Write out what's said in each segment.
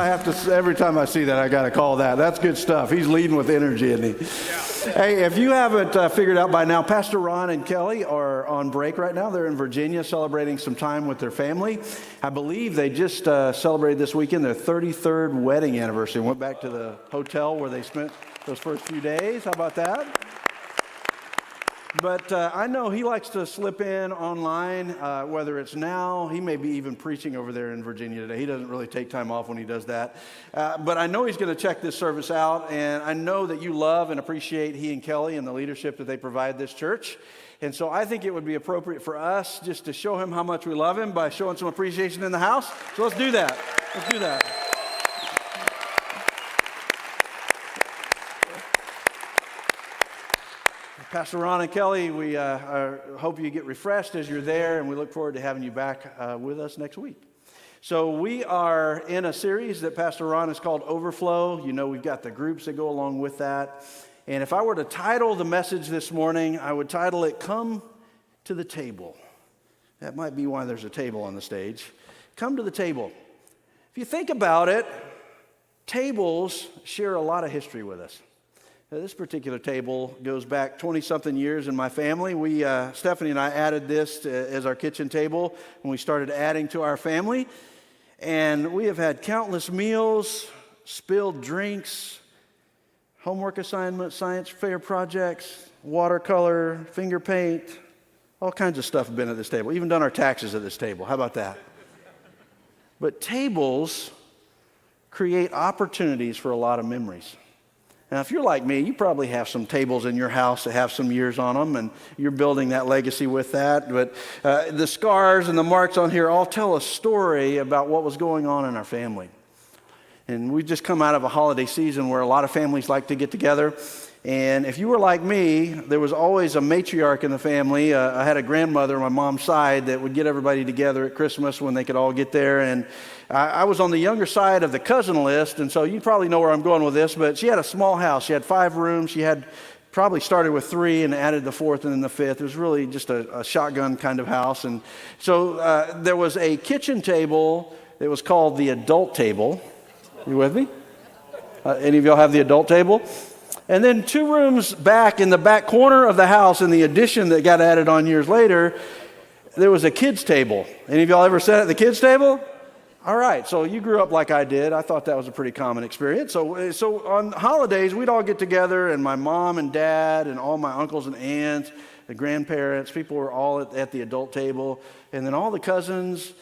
have to, every time I see that, I got to call that. That's good stuff. He's leading with energy, isn't he? Yeah. Hey, if you haven't figured out by now, Pastor Ron and Kelly are on break right now. They're in Virginia celebrating some time with their family. I believe they just celebrated this weekend their 33rd wedding anniversary. Went back to the hotel where they spent those first few days. How about that? But I know he likes to slip in online, whether it's now, he may be even preaching over there in Virginia today. He doesn't really take time off when he does that. But I know he's going to check this service out, and I know that you love and appreciate he and Kelly and the leadership that they provide this church. And so I think it would be appropriate for us just to show him how much we love him by showing some appreciation in the house. So let's do that. Let's do that. Pastor Ron and Kelly, we hope you get refreshed as you're there, and we look forward to having you back with us next week. So we are in a series that Pastor Ron has called Overflow. You know, we've got the groups that go along with that. And if I were to title the message this morning, I would title it, Come to the Table. That might be why there's a table on the stage. Come to the table. If you think about it, tables share a lot of history with us. Now, this particular table goes back 20-something years in my family. Stephanie and I added this as our kitchen table when we started adding to our family. And we have had countless meals, spilled drinks, homework assignments, science fair projects, watercolor, finger paint, all kinds of stuff have been at this table. Even done our taxes at this table. How about that? But tables create opportunities for a lot of memories. Now, if you're like me, you probably have some tables in your house that have some years on them, and you're building that legacy with that. But the scars and the marks on here all tell a story about what was going on in our family. And we've just come out of a holiday season where a lot of families like to get together. And if you were like me, there was always a matriarch in the family. I had a grandmother on my mom's side that would get everybody together at Christmas when they could all get there. And I was on the younger side of the cousin list, and so you probably know where I'm going with this, but she had a small house. She had 5 rooms. She had probably started with 3 and added the 4th and then the 5th. It was really just a shotgun kind of house. And so there was a kitchen table that was called the adult table. You with me? Any of y'all have the adult table? And then 2 rooms back in the back corner of the house in the addition that got added on years later, there was a kids table. Any of y'all ever sat at the kids table? All right, so you grew up like I did. I thought that was a pretty common experience. So on holidays, we'd all get together, and my mom and dad and all my uncles and aunts, the grandparents, people were all at the adult table, and then all the cousins,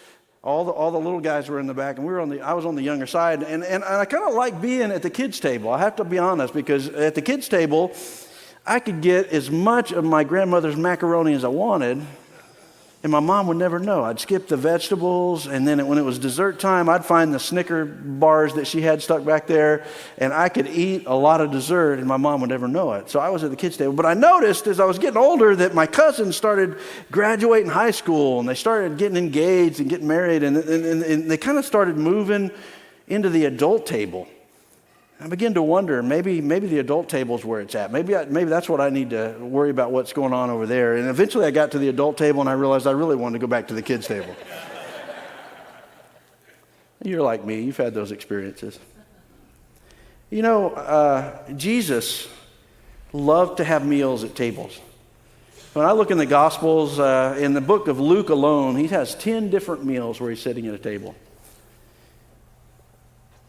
all the little guys were in the back, and I was on the younger side, and I kind of like being at the kids' table. I have to be honest, because at the kids' table, I could get as much of my grandmother's macaroni as I wanted, and my mom would never know. I'd skip the vegetables, and then when it was dessert time, I'd find the Snicker bars that she had stuck back there, and I could eat a lot of dessert, and my mom would never know it. So I was at the kids' table. But I noticed as I was getting older that my cousins started graduating high school, and they started getting engaged and getting married, and they kind of started moving into the adult table. I began to wonder, maybe the adult table's where it's at. Maybe that's what I need to worry about, what's going on over there. And eventually I got to the adult table and I realized I really wanted to go back to the kids' table. You're like me. You've had those experiences. You know, Jesus loved to have meals at tables. When I look in the Gospels, in the book of Luke alone, he has 10 different meals where he's sitting at a table.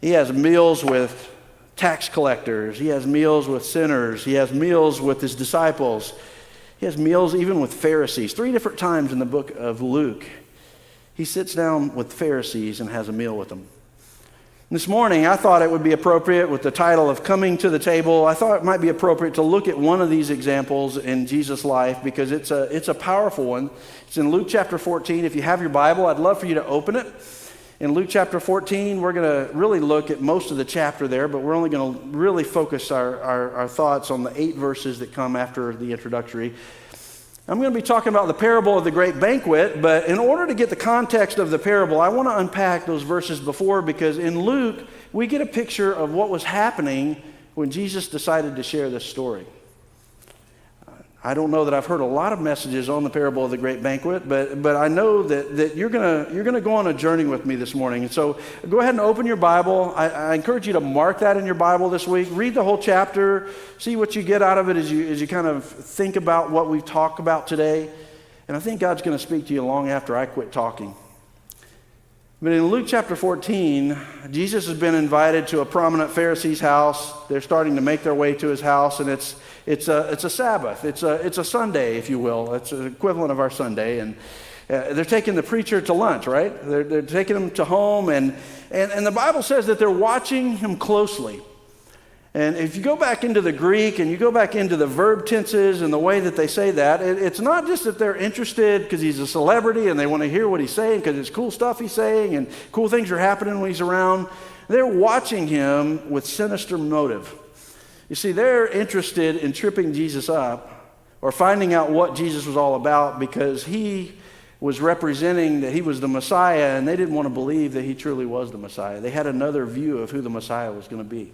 He has meals with tax collectors. He has meals with sinners. He has meals with his disciples. He has meals even with Pharisees. 3 different times in the book of Luke, he sits down with Pharisees and has a meal with them. This morning, I thought it would be appropriate, with the title of Coming to the Table, I thought it might be appropriate to look at one of these examples in Jesus' life, because it's a powerful one. It's in Luke chapter 14. If you have your Bible, I'd love for you to open it. In Luke chapter 14, we're going to really look at most of the chapter there, but we're only going to really focus our thoughts on the 8 verses that come after the introductory. I'm going to be talking about the parable of the great banquet, but in order to get the context of the parable, I want to unpack those verses before, because in Luke, we get a picture of what was happening when Jesus decided to share this story. I don't know that I've heard a lot of messages on the parable of the great banquet, but I know that you're gonna go on a journey with me this morning. And so go ahead and open your Bible. I encourage you to mark that in your Bible this week. Read the whole chapter. See what you get out of it as you kind of think about what we've talked about today. And I think God's going to speak to you long after I quit talking. But in Luke chapter 14, Jesus has been invited to a prominent Pharisee's house. They're starting to make their way to his house, and it's a Sabbath. It's a Sunday, if you will. It's an equivalent of our Sunday, and they're taking the preacher to lunch, right? They're taking him to home, and the Bible says that they're watching him closely. And if you go back into the Greek and you go back into the verb tenses and the way that they say that, it's not just that they're interested because he's a celebrity and they want to hear what he's saying because it's cool stuff he's saying and cool things are happening when he's around. They're watching him with sinister motive. You see, they're interested in tripping Jesus up or finding out what Jesus was all about because he was representing that he was the Messiah, and they didn't want to believe that he truly was the Messiah. They had another view of who the Messiah was going to be.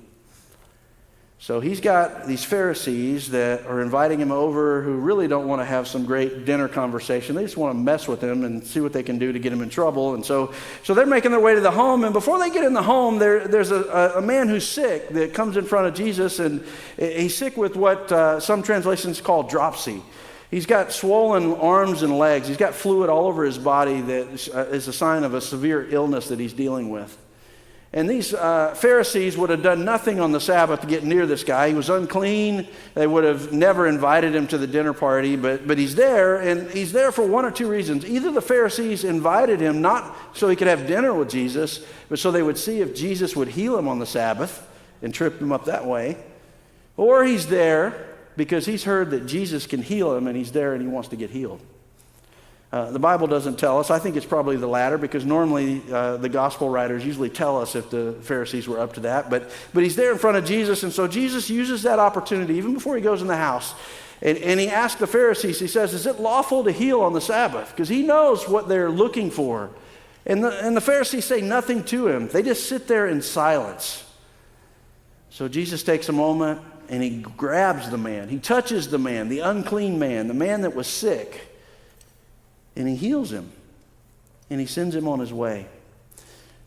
So he's got these Pharisees that are inviting him over who really don't want to have some great dinner conversation. They just want to mess with him and see what they can do to get him in trouble. And so they're making their way to the home. And before they get in the home, there's a man who's sick that comes in front of Jesus. And he's sick with what some translations call dropsy. He's got swollen arms and legs. He's got fluid all over his body that is a sign of a severe illness that he's dealing with. And these Pharisees would have done nothing on the Sabbath to get near this guy. He was unclean. They would have never invited him to the dinner party, but he's there, and he's there for one or two reasons. Either the Pharisees invited him not so he could have dinner with Jesus, but so they would see if Jesus would heal him on the Sabbath and trip him up that way. Or he's there because he's heard that Jesus can heal him, and he's there and he wants to get healed. The Bible doesn't tell us. I think it's probably the latter because normally the gospel writers usually tell us if the Pharisees were up to that. But he's there in front of Jesus, and so Jesus uses that opportunity even before he goes in the house. And he asks the Pharisees, he says, is it lawful to heal on the Sabbath? Because he knows what they're looking for. And the Pharisees say nothing to him. They just sit there in silence. So Jesus takes a moment and he grabs the man. He touches the man, the unclean man, the man that was sick. And he heals him, and he sends him on his way.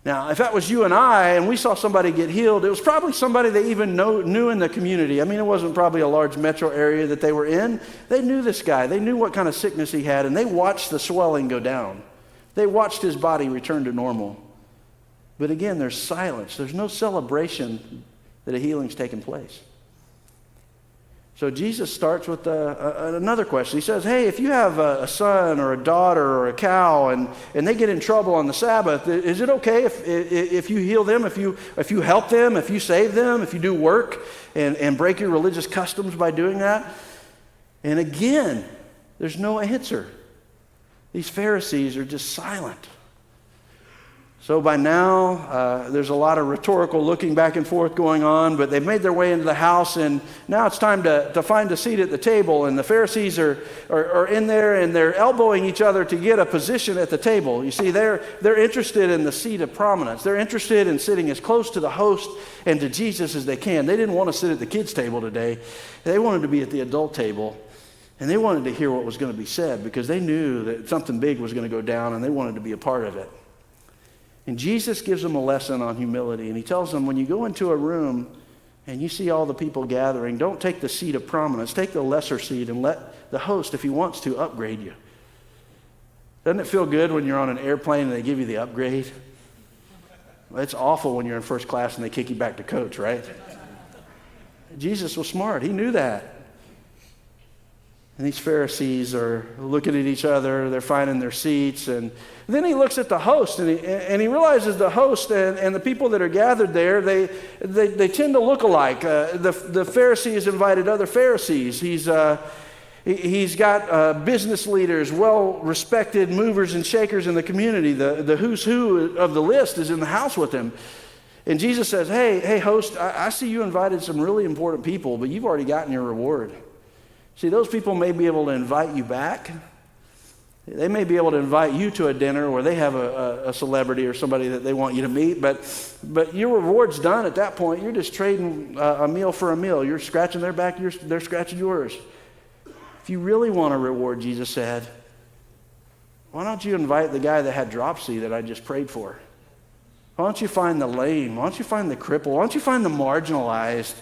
Now, if that was you and I, and we saw somebody get healed, it was probably somebody they even knew in the community. I mean, it wasn't probably a large metro area that they were in. They knew this guy. They knew what kind of sickness he had, and they watched the swelling go down. They watched his body return to normal. But again, there's silence. There's no celebration that a healing's taken place. So Jesus starts with another question. He says, hey, if you have a son or a daughter or a cow and they get in trouble on the Sabbath, is it okay if you heal them, if you help them, if you save them, if you do work and break your religious customs by doing that? And again, there's no answer. These Pharisees are just silent. So by now, there's a lot of rhetorical looking back and forth going on, but they've made their way into the house, and now it's time to find a seat at the table. And the Pharisees are in there, and they're elbowing each other to get a position at the table. You see, they're interested in the seat of prominence. They're interested in sitting as close to the host and to Jesus as they can. They didn't want to sit at the kids' table today. They wanted to be at the adult table, and they wanted to hear what was going to be said because they knew that something big was going to go down, and they wanted to be a part of it. And Jesus gives them a lesson on humility, and he tells them, when you go into a room and you see all the people gathering, don't take the seat of prominence. Take the lesser seat and let the host, if he wants to, upgrade you. Doesn't it feel good when you're on an airplane and they give you the upgrade? Well, it's awful when you're in first class and they kick you back to coach, right? Jesus was smart. He knew that. And these Pharisees are looking at each other. They're finding their seats. And then he looks at the host, and he realizes the host and the people that are gathered there, they tend to look alike. The Pharisees invited other Pharisees. He's got business leaders, well-respected movers and shakers in the community. The who's who of the list is in the house with him. And Jesus says, hey, host, I see you invited some really important people, but you've already gotten your reward. See, those people may be able to invite you back. They may be able to invite you to a dinner where they have a celebrity or somebody that they want you to meet, but your reward's done at that point. You're just trading a meal for a meal. You're scratching their back, they're scratching yours. if you really want a reward, Jesus said, why don't you invite the guy that had dropsy that I just prayed for? Why don't you find the lame? Why don't you find the cripple? Why don't you find the marginalized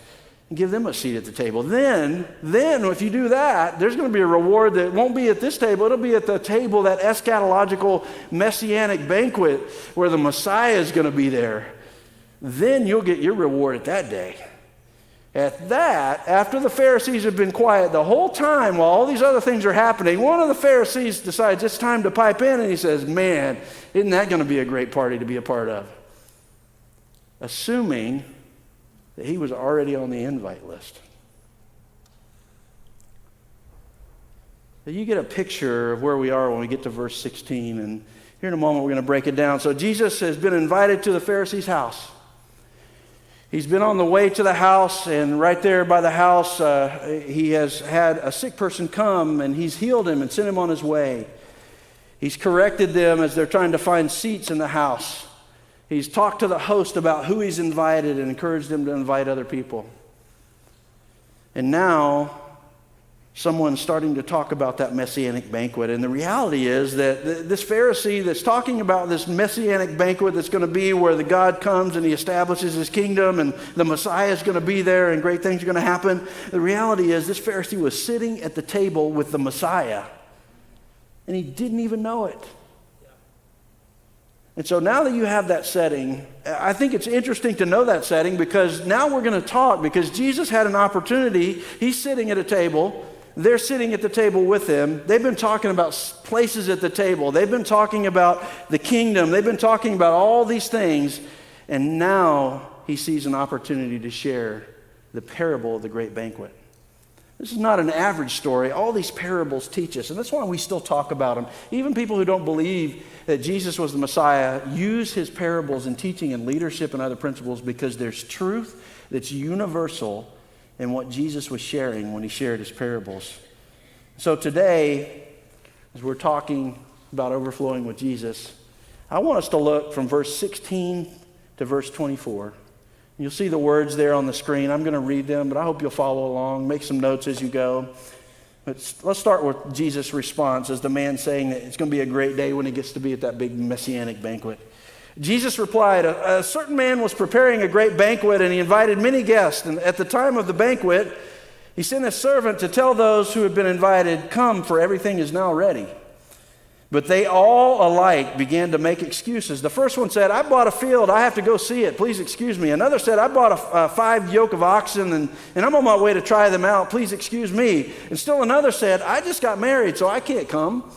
and give them a seat at the table? Then if you do that, there's going to be a reward that won't be at this table. It'll be at the table, that eschatological messianic banquet where the Messiah is going to be there. Then you'll get your reward at that day. At that, after the Pharisees have been quiet the whole time while all these other things are happening, one of the Pharisees decides it's time to pipe in, and he says, man, isn't that going to be a great party to be a part of? Assuming that he was already on the invite list. So you get a picture of where we are when we get to verse 16, and here in a moment we're going to break it down. So Jesus has been invited to the Pharisee's house. He's been on the way to the house, and right there by the house, he has had a sick person come, and he's healed him and sent him on his way. He's corrected them as they're trying to find seats in the house. He's talked to the host about who he's invited and encouraged them to invite other people. And now, someone's starting to talk about that messianic banquet. And the reality is that this Pharisee that's talking about this messianic banquet that's going to be where the God comes and he establishes his kingdom and the Messiah is going to be there and great things are going to happen. The reality is this Pharisee was sitting at the table with the Messiah and he didn't even know it. And so now that you have that setting, I think it's interesting to know that setting because now we're going to talk because Jesus had an opportunity. He's sitting at a table. They're sitting at the table with him. They've been talking about places at the table. They've been talking about the kingdom. They've been talking about all these things. And now he sees an opportunity to share the parable of the great banquet. This is not an average story. All these parables teach us, and that's why we still talk about them. Even people who don't believe that Jesus was the Messiah use his parables in teaching and leadership and other principles because there's truth that's universal in what Jesus was sharing when he shared his parables. So today, as we're talking about overflowing with Jesus, I want us to look from verse 16 to verse 24. You'll see the words there on the screen. I'm going to read them, but I hope you'll follow along. Make some notes as you go. Let's start with Jesus' response as the man saying that it's going to be a great day when he gets to be at that big messianic banquet. Jesus replied, a certain man was preparing a great banquet, and he invited many guests. And at the time of the banquet, he sent a servant to tell those who had been invited, come, for everything is now ready. But they all alike began to make excuses. The first one said, I bought a field. I have to go see it. Please excuse me. Another said, I bought a 5 yoke of oxen, and I'm on my way to try them out. Please excuse me. And still another said, I just got married, so I can't come.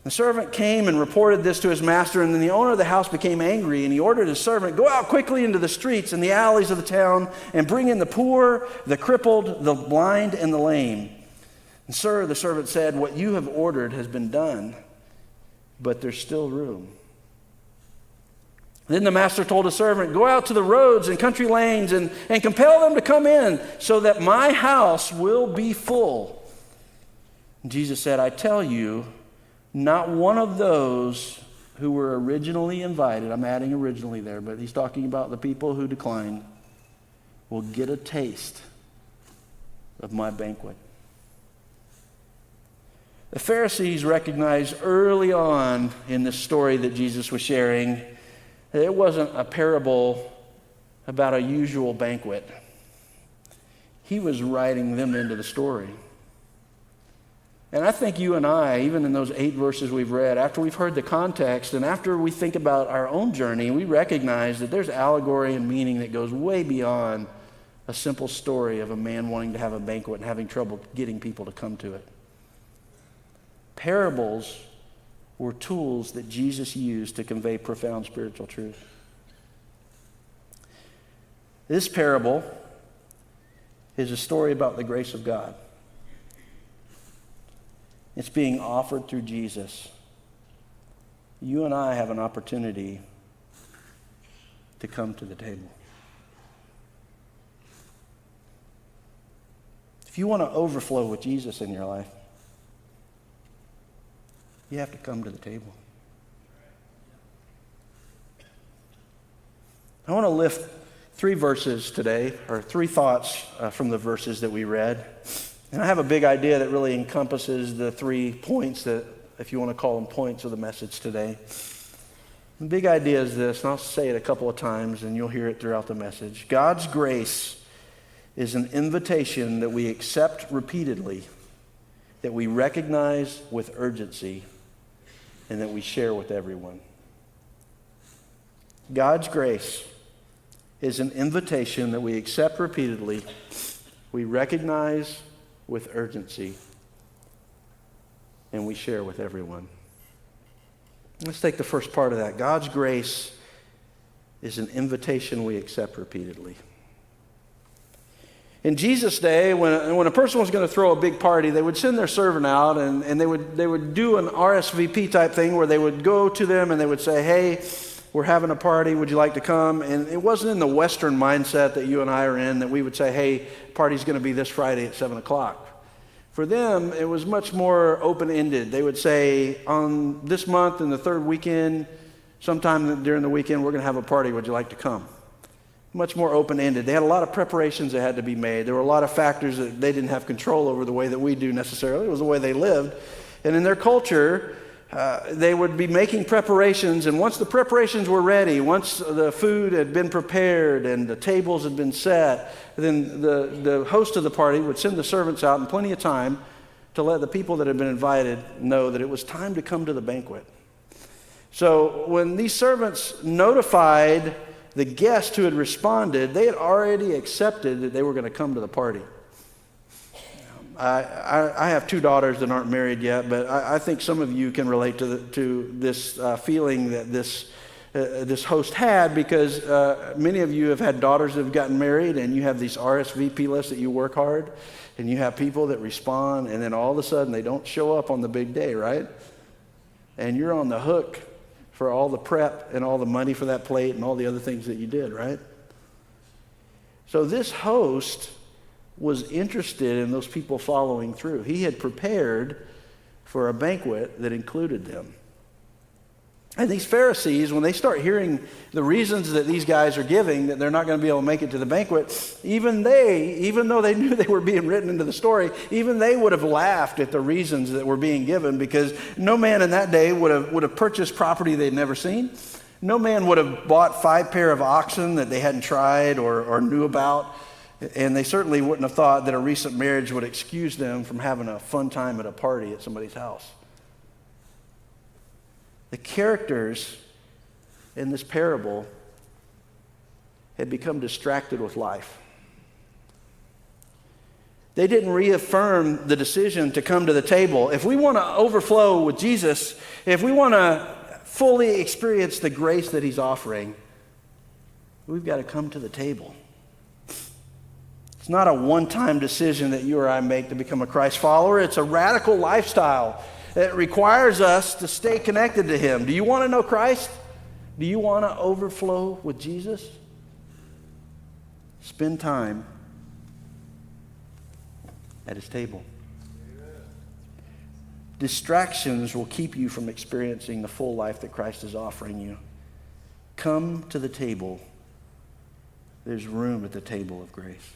The servant came and reported this to his master, and then the owner of the house became angry, and he ordered his servant, go out quickly into the streets and the alleys of the town and bring in the poor, the crippled, the blind, and the lame. And sir, the servant said, what you have ordered has been done, but there's still room. Then the master told his servant, go out to the roads and country lanes and compel them to come in so that my house will be full. And Jesus said, I tell you, not one of those who were originally invited, I'm adding originally there, but he's talking about the people who declined, will get a taste of my banquet. The Pharisees recognized early on in the story that Jesus was sharing that it wasn't a parable about a usual banquet. He was writing them into the story. And I think you and I, even in those 8 verses we've read, after we've heard the context and after we think about our own journey, we recognize that there's allegory and meaning that goes way beyond a simple story of a man wanting to have a banquet and having trouble getting people to come to it. Parables were tools that Jesus used to convey profound spiritual truth. This parable is a story about the grace of God. It's being offered through Jesus. You and I have an opportunity to come to the table. If you want to overflow with Jesus in your life, you have to come to the table. I want to lift 3 verses today, or 3 thoughts from the verses that we read. And I have a big idea that really encompasses the 3 points that, if you want to call them points of the message today. The big idea is this, and I'll say it a couple of times and you'll hear it throughout the message. God's grace is an invitation that we accept repeatedly, that we recognize with urgency, and that we share with everyone. God's grace is an invitation that we accept repeatedly, we recognize with urgency, and we share with everyone. Let's take the first part of that. God's grace is an invitation we accept repeatedly. In Jesus' day, when a person was going to throw a big party, they would send their servant out, and they would do an RSVP type thing where they would go to them and they would say, hey, we're having a party, would you like to come? And it wasn't in the Western mindset that you and I are in that we would say, hey, party's going to be this Friday at 7 o'clock. For them, it was much more open-ended. They would say, on this month and the third weekend, sometime during the weekend, we're going to have a party. Would you like to come? Much more open-ended. They had a lot of preparations that had to be made. There were a lot of factors that they didn't have control over the way that we do necessarily. It was the way they lived. And in their culture, they would be making preparations, and once the preparations were ready, once the food had been prepared and the tables had been set, then the host of the party would send the servants out in plenty of time to let the people that had been invited know that it was time to come to the banquet. So when these servants notified the guest who had responded, they had already accepted that they were going to come to the party. I have 2 daughters that aren't married yet, but I think some of you can relate to this feeling that this host had, because many of you have had daughters that have gotten married, and you have these RSVP lists that you work hard, and you have people that respond, and then all of a sudden they don't show up on the big day, right? And you're on the hook for all the prep and all the money for that plate and all the other things that you did, right? So this host was interested in those people following through. He had prepared for a banquet that included them. And these Pharisees, when they start hearing the reasons that these guys are giving, that they're not going to be able to make it to the banquet, even though they knew they were being written into the story, even they would have laughed at the reasons that were being given, because no man in that day would have purchased property they'd never seen. No man would have bought 5 pair of oxen that they hadn't tried or knew about. And they certainly wouldn't have thought that a recent marriage would excuse them from having a fun time at a party at somebody's house. The characters in this parable had become distracted with life. They didn't reaffirm the decision to come to the table. If we want to overflow with Jesus, if we want to fully experience the grace that he's offering, we've got to come to the table. It's not a one-time decision that you or I make to become a Christ follower. It's a radical lifestyle. It requires us to stay connected to him. Do you want to know Christ? Do you want to overflow with Jesus? Spend time at his table. Distractions will keep you from experiencing the full life that Christ is offering you. Come to the table. There's room at the table of grace.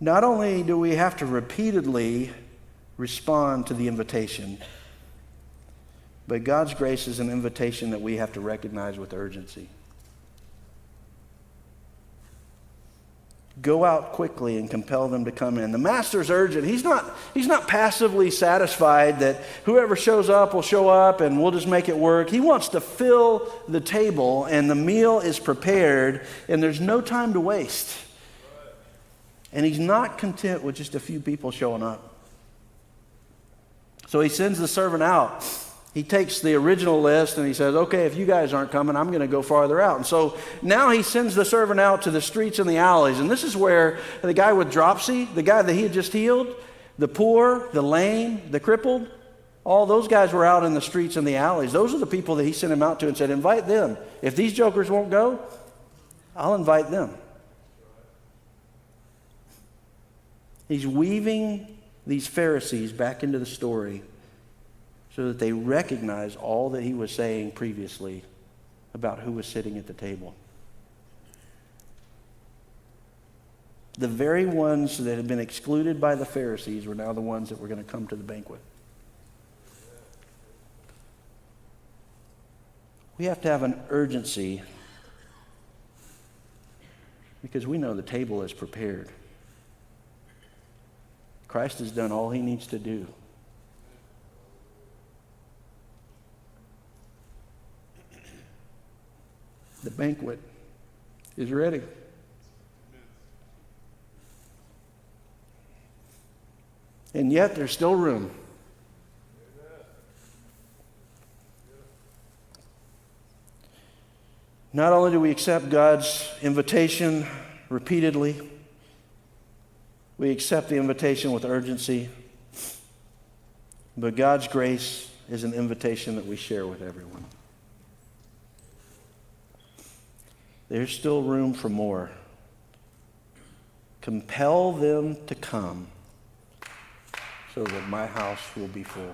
Not only do we have to repeatedly respond to the invitation, but God's grace is an invitation that we have to recognize with urgency. Go out quickly and compel them to come in. The master's urgent. He's not passively satisfied that whoever shows up will show up and we'll just make it work. He wants to fill the table, and the meal is prepared, and there's no time to waste. And he's not content with just a few people showing up. So he sends the servant out. He takes the original list and he says, okay, if you guys aren't coming, I'm going to go farther out. And so now he sends the servant out to the streets and the alleys. And this is where the guy with dropsy, the guy that he had just healed, the poor, the lame, the crippled, all those guys were out in the streets and the alleys. Those are the people that he sent him out to and said, invite them. If these jokers won't go, I'll invite them. He's weaving these Pharisees back into the story so that they recognize all that he was saying previously about who was sitting at the table. The very ones that had been excluded by the Pharisees were now the ones that were going to come to the banquet. We have to have an urgency because we know the table is prepared. Christ has done all he needs to do. The banquet is ready. And yet there's still room. Not only do we accept God's invitation repeatedly, we accept the invitation with urgency, but God's grace is an invitation that we share with everyone. There's still room for more. Compel them to come so that my house will be full.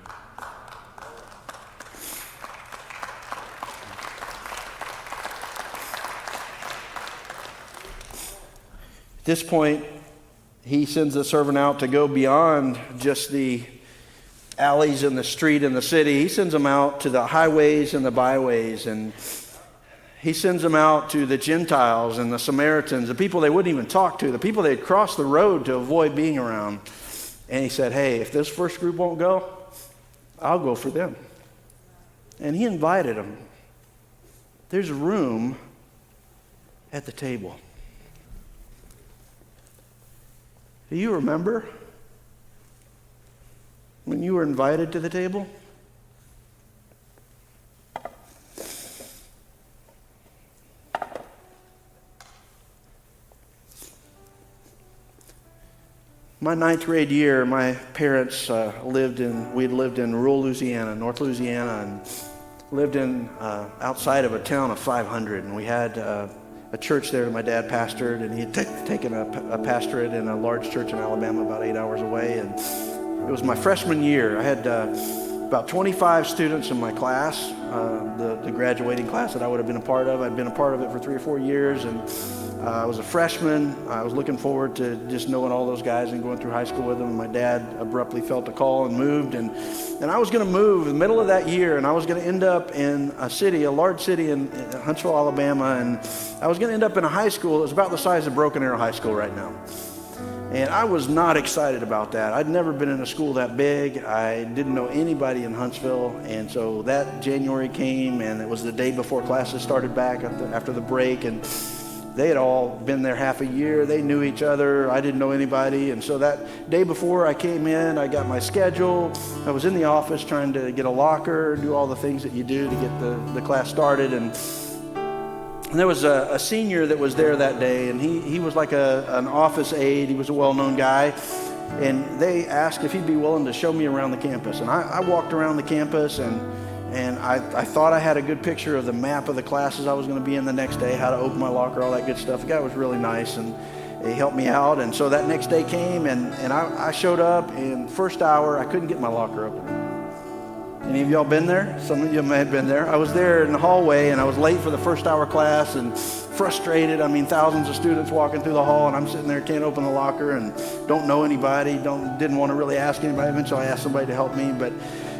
At this point, he sends the servant out to go beyond just the alleys in the street in the city. He sends them out to the highways and the byways, and he sends them out to the Gentiles and the Samaritans, the people they wouldn't even talk to, the people they'd cross the road to avoid being around. And he said, hey, if this first group won't go, I'll go for them. And he invited them. There's room at the table. Do you remember when you were invited to the table? My 9th grade year, my parents lived in rural Louisiana, North Louisiana, and lived in outside of a town of 500. And we had a church there that my dad pastored, and he had taken a pastorate in a large church in Alabama about 8 hours away. And it was my freshman year. I had about 25 students in my class, the graduating class that I would have been a part of. I'd been a part of it for 3 or 4 years, and I was a freshman. I was looking forward to just knowing all those guys and going through high school with them. My dad abruptly felt a call and moved, and I was going to move in the middle of that year, and I was going to end up in a large city in Huntsville, Alabama, and I was going to end up in a high school that was about the size of Broken Arrow High School right now. And I was not excited about that. I'd never been in a school that big. I didn't know anybody in Huntsville. And so that January came, and it was the day before classes started back after the break. And they had all been there half a year. They knew each other. I didn't know anybody. And so that day before I came in, I got my schedule. I was in the office trying to get a locker, do all the things that you do to get the class started. And there was a senior that was there that day, and he was like an office aide. He was a well-known guy, and they asked if he'd be willing to show me around the campus. And I walked around the campus, and I thought I had a good picture of the map of the classes I was going to be in the next day, how to open my locker, all that good stuff. The guy was really nice, and he helped me out. And so that next day came, and I showed up, and first hour, I couldn't get my locker open. Any of y'all been there? Some of you may have been there. I was there in the hallway, and I was late for the first hour class and frustrated. I mean, thousands of students walking through the hall, and I'm sitting there, can't open the locker, and don't know anybody, didn't want to really ask anybody. Eventually, I asked somebody to help me.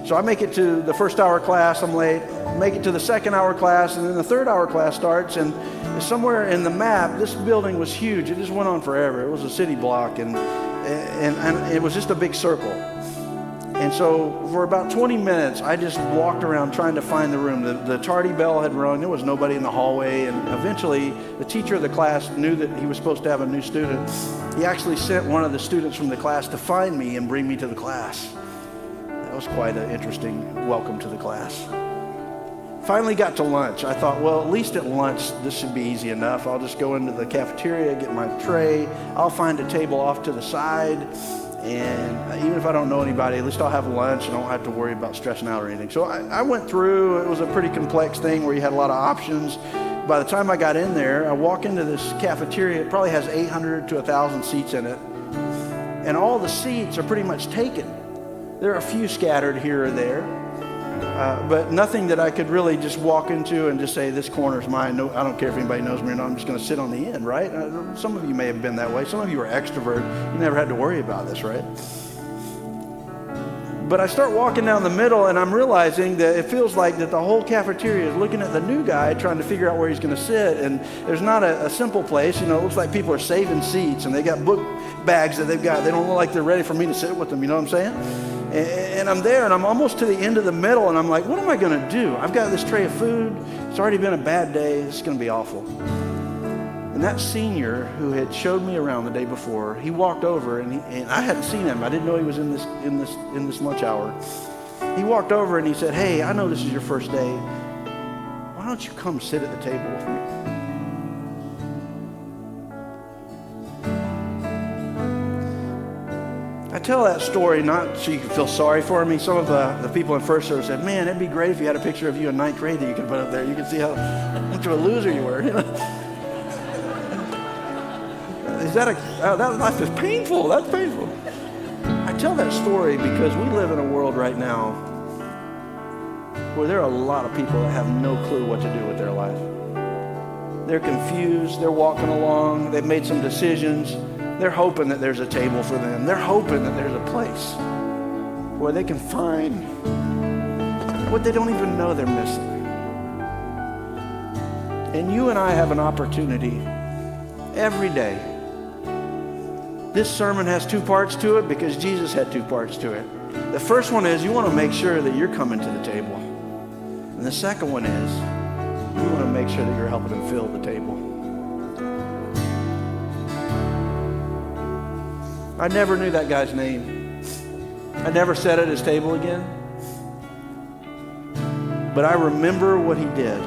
So I make it to the first hour class. I'm late. Make it to the second hour class, and then the third hour class starts, and somewhere in the map, this building was huge. It just went on forever. It was a city block, and it was just a big circle. And so for about 20 minutes, I just walked around trying to find the room. The tardy bell had rung. There was nobody in the hallway. And eventually, the teacher of the class knew that he was supposed to have a new student. He actually sent one of the students from the class to find me and bring me to the class. That was quite an interesting welcome to the class. Finally got to lunch. I thought, well, at least at lunch, this should be easy enough. I'll just go into the cafeteria, get my tray. I'll find a table off to the side. And even if I don't know anybody, at least I'll have lunch and I don't have to worry about stressing out or anything. So I went through. It was a pretty complex thing where you had a lot of options. By the time I got in there, I walk into this cafeteria. It probably has 800 to 1,000 seats in it. And all the seats are pretty much taken. There are a few scattered here or there. but nothing that I could really just walk into and just say, this corner's mine. No, I don't care if anybody knows me or not. I'm just going to sit on the end, right? Some of you may have been that way. Some of you are extrovert. You never had to worry about this, right? But I start walking down the middle, and I'm realizing that it feels like that the whole cafeteria is looking at the new guy, trying to figure out where he's going to sit. And there's not a simple place. You know, it looks like people are saving seats, and they got book bags that they've got. They don't look like they're ready for me to sit with them. You know what I'm saying? And I'm there, and I'm almost to the end of the middle, and I'm like, what am I going to do? I've got this tray of food. It's already been a bad day. It's going to be awful. And that senior who had showed me around the day before, he walked over, and I hadn't seen him. I didn't know he was in this lunch hour. He walked over and he said, hey, I know this is your first day. Why don't you come sit at the table with me? I tell that story not so you can feel sorry for me. Some of the people in first service said, man, it'd be great if you had a picture of you in ninth grade that you could put up there. You could see how much of a loser you were. You know? That life is painful. That's painful. I tell that story because we live in a world right now where there are a lot of people that have no clue what to do with their life. They're confused. They're walking along. They've made some decisions. They're hoping that there's a table for them. They're hoping that there's a place where they can find what they don't even know they're missing. And you and I have an opportunity every day. This sermon has two parts to it because Jesus had two parts to it. The first one is you want to make sure that you're coming to the table. And the second one is you want to make sure that you're helping them fill the table. I never knew that guy's name. I never sat at his table again. But I remember what he did.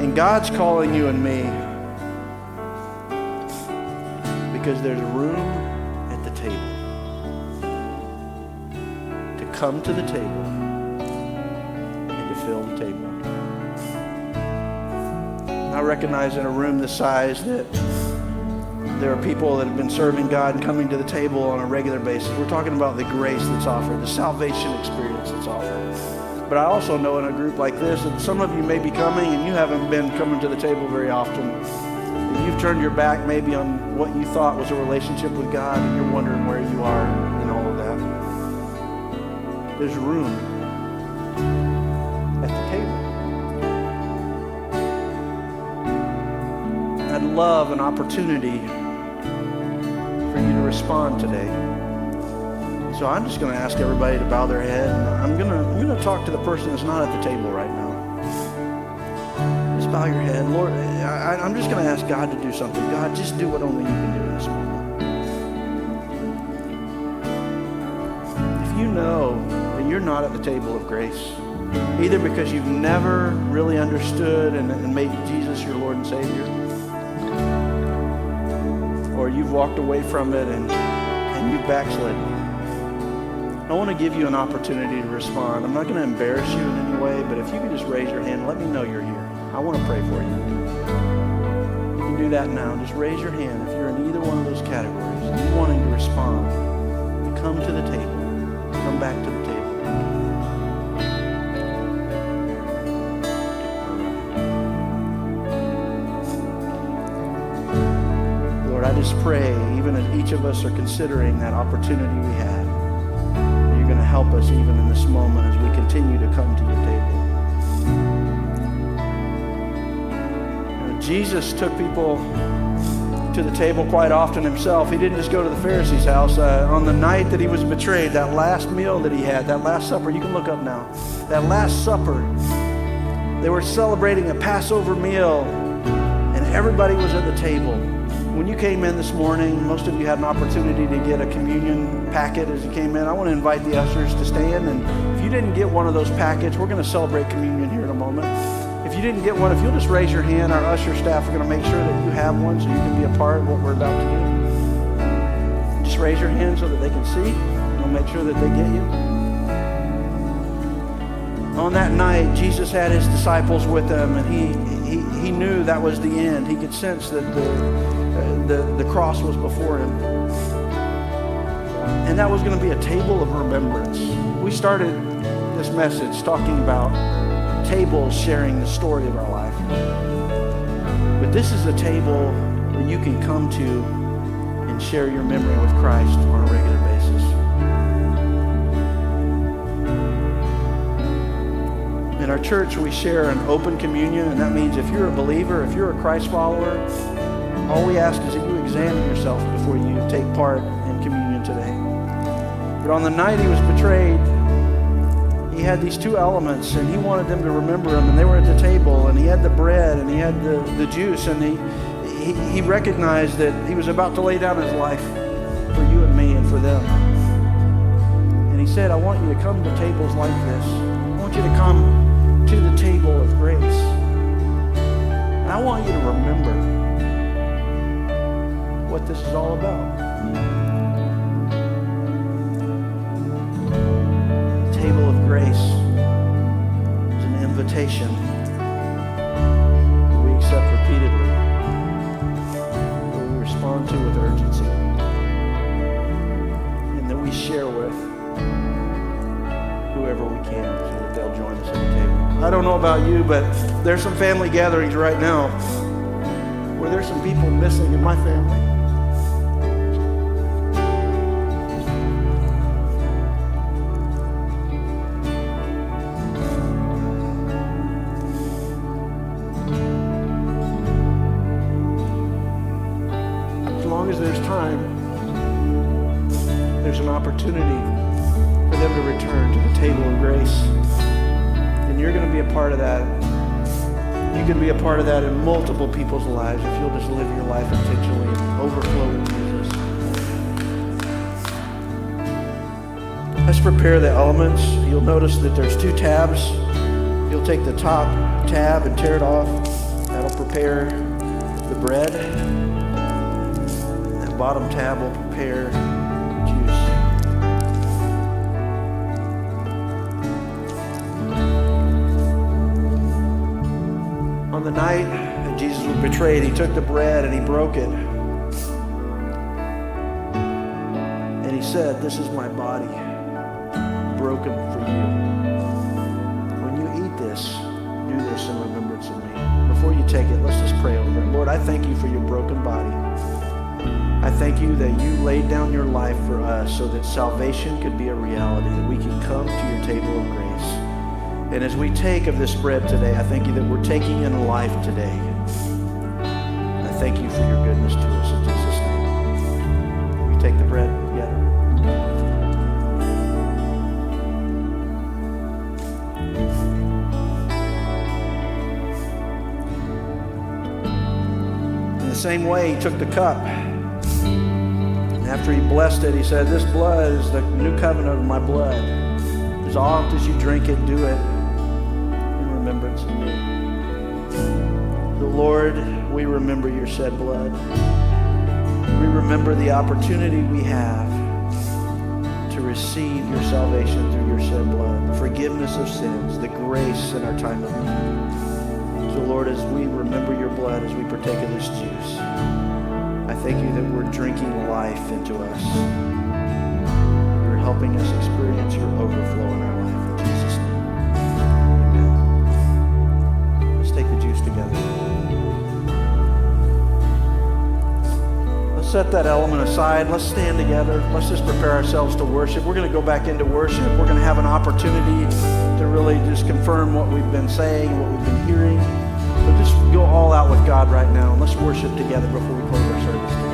And God's calling you and me because there's room at the table to come to the table and to fill the table. I recognize in a room this size that there are people that have been serving God and coming to the table on a regular basis. We're talking about the grace that's offered, the salvation experience that's offered. But I also know in a group like this that some of you may be coming and you haven't been coming to the table very often. You've turned your back maybe on what you thought was a relationship with God, and you're wondering where you are in all of that. There's room at the table. I'd love an opportunity for you to respond today. So I'm just going to ask everybody to bow their head, and I'm going to talk to the person that's not at the table right now. Just bow your head. Lord, I'm just going to ask God to do something. God, just do what only you can do in this moment. If you know that you're not at the table of grace, either because you've never really understood and made Jesus your Lord and Savior, or you've walked away from it and you've backslidden, I want to give you an opportunity to respond. I'm not going to embarrass you in any way, but if you can just raise your hand, let me know you're here. I want to pray for you. You can do that now. Just raise your hand if you're in either one of those categories and you're wanting to respond, to come to the table, come back to the table. Lord, I just pray, even as each of us are considering that opportunity we have, that you're going to help us even in this moment as we continue to come to your table. Jesus took people to the table quite often himself. He didn't just go to the Pharisees' house. On the night that he was betrayed, that last meal that he had, that last supper, you can look up now, that last supper, they were celebrating a Passover meal, and everybody was at the table. When you came in this morning, most of you had an opportunity to get a communion packet as you came in. I want to invite the ushers to stand, and if you didn't get one of those packets, we're going to celebrate communion here in a moment. If you didn't get one, if you'll just raise your hand, our usher staff are going to make sure that you have one so you can be a part of what we're about to do. Just raise your hand so that they can see. We'll make sure that they get you. On that night, Jesus had his disciples with him, and he knew that was the end. He could sense that the cross was before him. And that was going to be a table of remembrance. We started this message talking about tables sharing the story of our life. But this is a table where you can come to and share your memory with Christ on a regular basis. In our church, we share an open communion, and that means if you're a believer, if you're a Christ follower, all we ask is that you examine yourself before you take part in communion today. But on the night he was betrayed, he had these two elements, and he wanted them to remember him, and they were at the table, and he had the bread, and he had the juice, and he recognized that he was about to lay down his life for you and me and for them. And he said, I want you to come to tables like this. I want you to come to the table of grace. And I want you to remember what this is all about. The table of grace is an invitation that we accept repeatedly, that we respond to with urgency, and that we share with whoever we can so that they'll join us at the table. I don't know about you, but there's some family gatherings right now where there's some people missing in my family. As long as there's time, there's an opportunity for them to return to the table of grace. And you're going to be a part of that. You can be a part of that in multiple people's lives if you'll just live your life intentionally and overflow with Jesus. Let's prepare the elements. You'll notice that there's two tabs. You'll take the top tab and tear it off. That'll prepare the bread. That bottom tab will prepare the night that Jesus was betrayed, he took the bread and he broke it. And he said, this is my body broken for you. When you eat this, do this in remembrance of me. Before you take it, let's just pray over it. Lord, I thank you for your broken body. I thank you that you laid down your life for us so that salvation could be a reality, that we can come to your table of grace. And as we take of this bread today, I thank you that we're taking in life today. I thank you for your goodness to us in Jesus' name. We take the bread together. In the same way, he took the cup. And after he blessed it, he said, this blood is the new covenant of my blood. As oft as you drink it, do it in remembrance of me. The Lord, we remember your shed blood. We remember the opportunity we have to receive your salvation through your shed blood, the forgiveness of sins, the grace in our time of need. So Lord, as we remember your blood, as we partake of this juice, I thank you that we're drinking life into us. You're helping us experience your overflow in our life. In Jesus' name. Amen. Let's take the juice together. Let's set that element aside. Let's stand together. Let's just prepare ourselves to worship. We're going to go back into worship. We're going to have an opportunity to really just confirm what we've been saying, what we've been hearing. So just go all out with God right now. Let's worship together before we close our service.